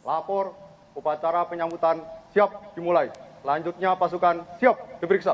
Lapor, upacara penyambutan siap dimulai. Selanjutnya pasukan siap diperiksa.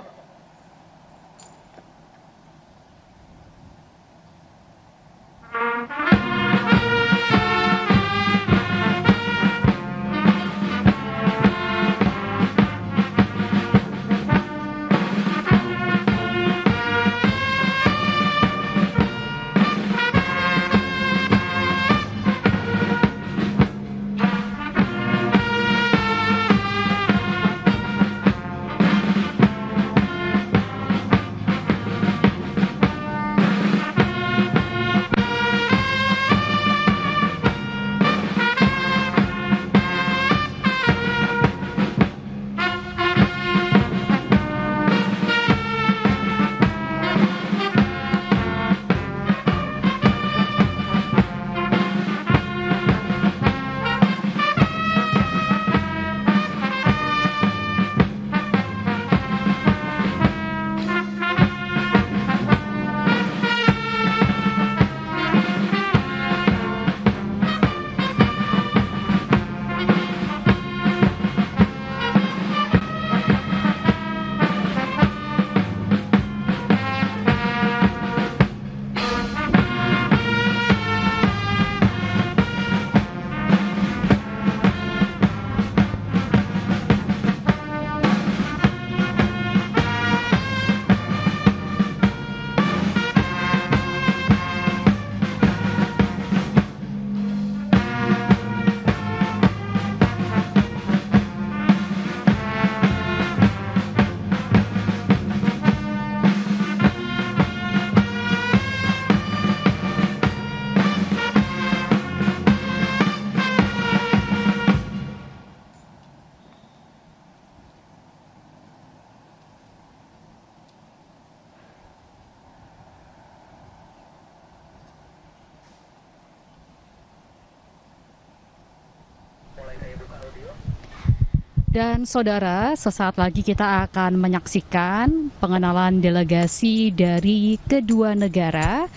Dan saudara, sesaat lagi kita akan menyaksikan pengenalan delegasi dari kedua negara.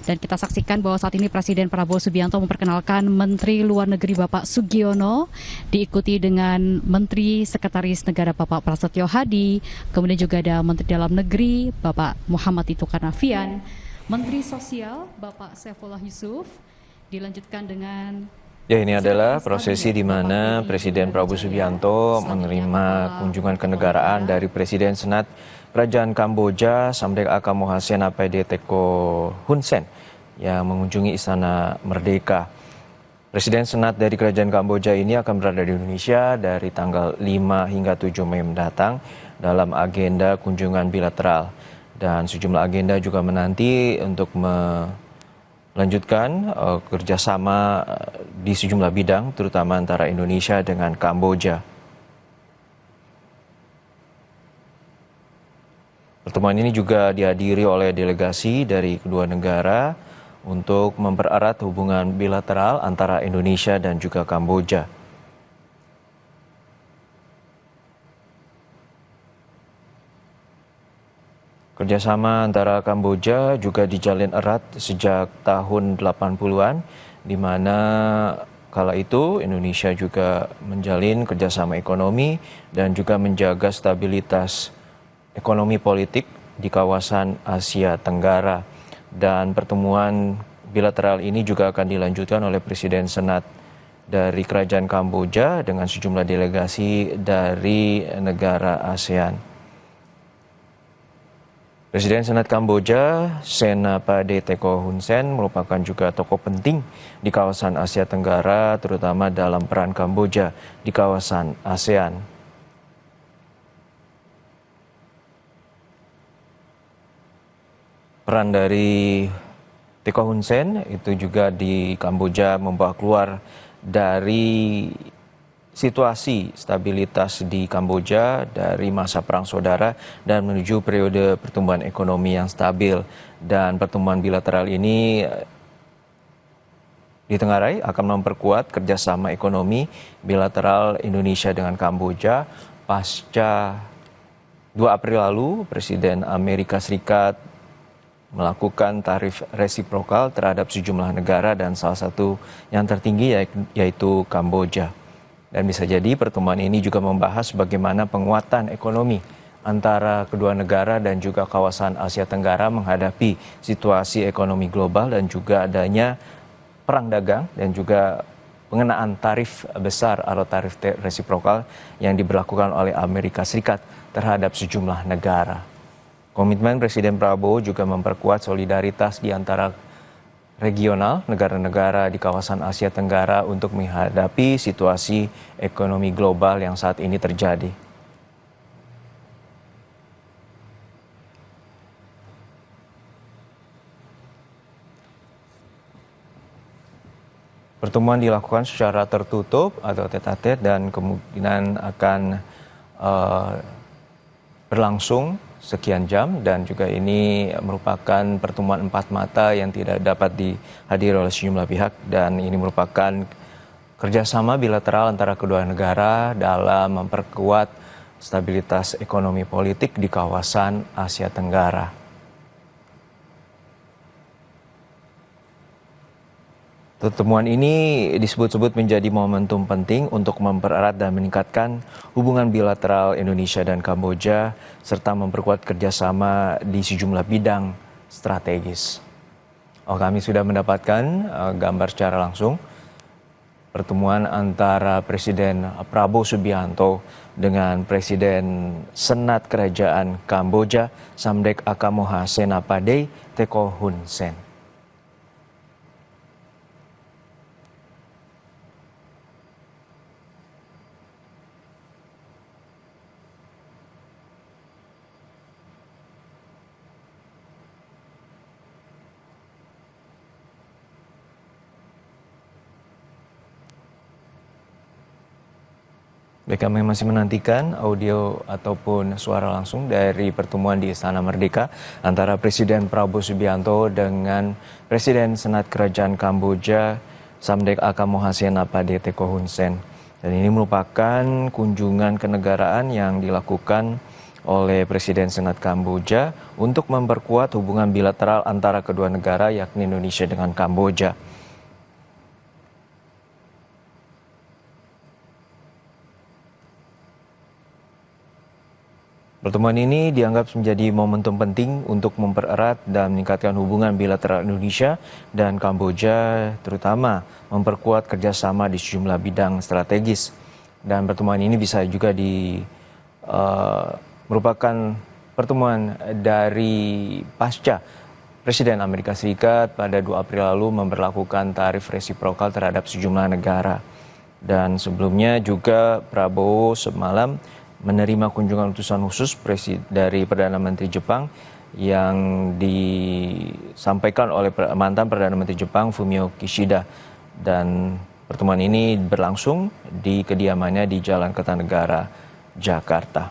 Dan kita saksikan bahwa saat ini Presiden Prabowo Subianto memperkenalkan Menteri Luar Negeri Bapak Sugiono, diikuti dengan Menteri Sekretaris Negara Bapak Prasetyo Hadi, kemudian juga ada Menteri Dalam Negeri Bapak Muhammad Tito Karnavian, Menteri Sosial Bapak Saifullah Yusuf, dilanjutkan dengan ya, ini adalah prosesi di mana Presiden Prabowo Subianto menerima kunjungan kenegaraan dari Presiden Senat Kerajaan Kamboja Samdech Aka Mohasen Apayde Teko Hun Sen yang mengunjungi Istana Merdeka. Presiden Senat dari Kerajaan Kamboja ini akan berada di Indonesia dari tanggal 5 hingga 7 Mei mendatang dalam agenda kunjungan bilateral. Dan sejumlah agenda juga menanti untuk melanjutkan kerjasama di sejumlah bidang, terutama antara Indonesia dengan Kamboja. Pertemuan ini juga dihadiri oleh delegasi dari kedua negara untuk mempererat hubungan bilateral antara Indonesia dan juga Kamboja. Kerjasama antara Kamboja juga dijalin erat sejak tahun 80-an, di mana kala itu Indonesia juga menjalin kerjasama ekonomi dan juga menjaga stabilitas ekonomi politik di kawasan Asia Tenggara. Dan pertemuan bilateral ini juga akan dilanjutkan oleh Presiden Senat dari Kerajaan Kamboja dengan sejumlah delegasi dari negara ASEAN. Presiden Senat Kamboja, Sen Apayde Teko Hun Sen, merupakan juga tokoh penting di kawasan Asia Tenggara, terutama dalam peran Kamboja di kawasan ASEAN. Peran dari Teko Hun Sen itu juga di Kamboja membawa keluar dari situasi stabilitas di Kamboja dari masa perang saudara dan menuju periode pertumbuhan ekonomi yang stabil. Dan pertemuan bilateral ini ditengarai akan memperkuat kerjasama ekonomi bilateral Indonesia dengan Kamboja pasca 2 April lalu Presiden Amerika Serikat melakukan tarif resiprokal terhadap sejumlah negara dan salah satu yang tertinggi yaitu Kamboja. Dan bisa jadi pertemuan ini juga membahas bagaimana penguatan ekonomi antara kedua negara dan juga kawasan Asia Tenggara menghadapi situasi ekonomi global dan juga adanya perang dagang dan juga pengenaan tarif besar atau tarif resiprokal yang diberlakukan oleh Amerika Serikat terhadap sejumlah negara. Komitmen Presiden Prabowo juga memperkuat solidaritas di antara regional negara-negara di kawasan Asia Tenggara untuk menghadapi situasi ekonomi global yang saat ini terjadi. Pertemuan dilakukan secara tertutup atau tete-a-tete dan kemungkinan akan berlangsung sekian jam, dan juga ini merupakan pertemuan empat mata yang tidak dapat dihadiri oleh sejumlah pihak, dan ini merupakan kerjasama bilateral antara kedua negara dalam memperkuat stabilitas ekonomi politik di kawasan Asia Tenggara. Pertemuan ini disebut-sebut menjadi momentum penting untuk mempererat dan meningkatkan hubungan bilateral Indonesia dan Kamboja, serta memperkuat kerjasama di sejumlah bidang strategis. Kami sudah mendapatkan gambar secara langsung pertemuan antara Presiden Prabowo Subianto dengan Presiden Senat Kerajaan Kamboja, Samdech Akamoha Senapati Teko Hun Sen. Baik, kami masih menantikan audio ataupun suara langsung dari pertemuan di Istana Merdeka antara Presiden Prabowo Subianto dengan Presiden Senat Kerajaan Kamboja, Samdech Akamoha Senapati Teko Hun Sen. Dan ini merupakan kunjungan kenegaraan yang dilakukan oleh Presiden Senat Kamboja untuk memperkuat hubungan bilateral antara kedua negara, yakni Indonesia dengan Kamboja. Pertemuan ini dianggap menjadi momentum penting untuk mempererat dan meningkatkan hubungan bilateral Indonesia dan Kamboja, terutama memperkuat kerjasama di sejumlah bidang strategis. Dan pertemuan ini bisa juga merupakan pertemuan dari pasca Presiden Amerika Serikat pada 2 April lalu memberlakukan tarif resiprokal terhadap sejumlah negara. Dan sebelumnya juga Prabowo semalam menerima kunjungan utusan khusus dari Perdana Menteri Jepang yang disampaikan oleh mantan Perdana Menteri Jepang Fumio Kishida, dan pertemuan ini berlangsung di kediamannya di Jalan Kertanegara, Jakarta.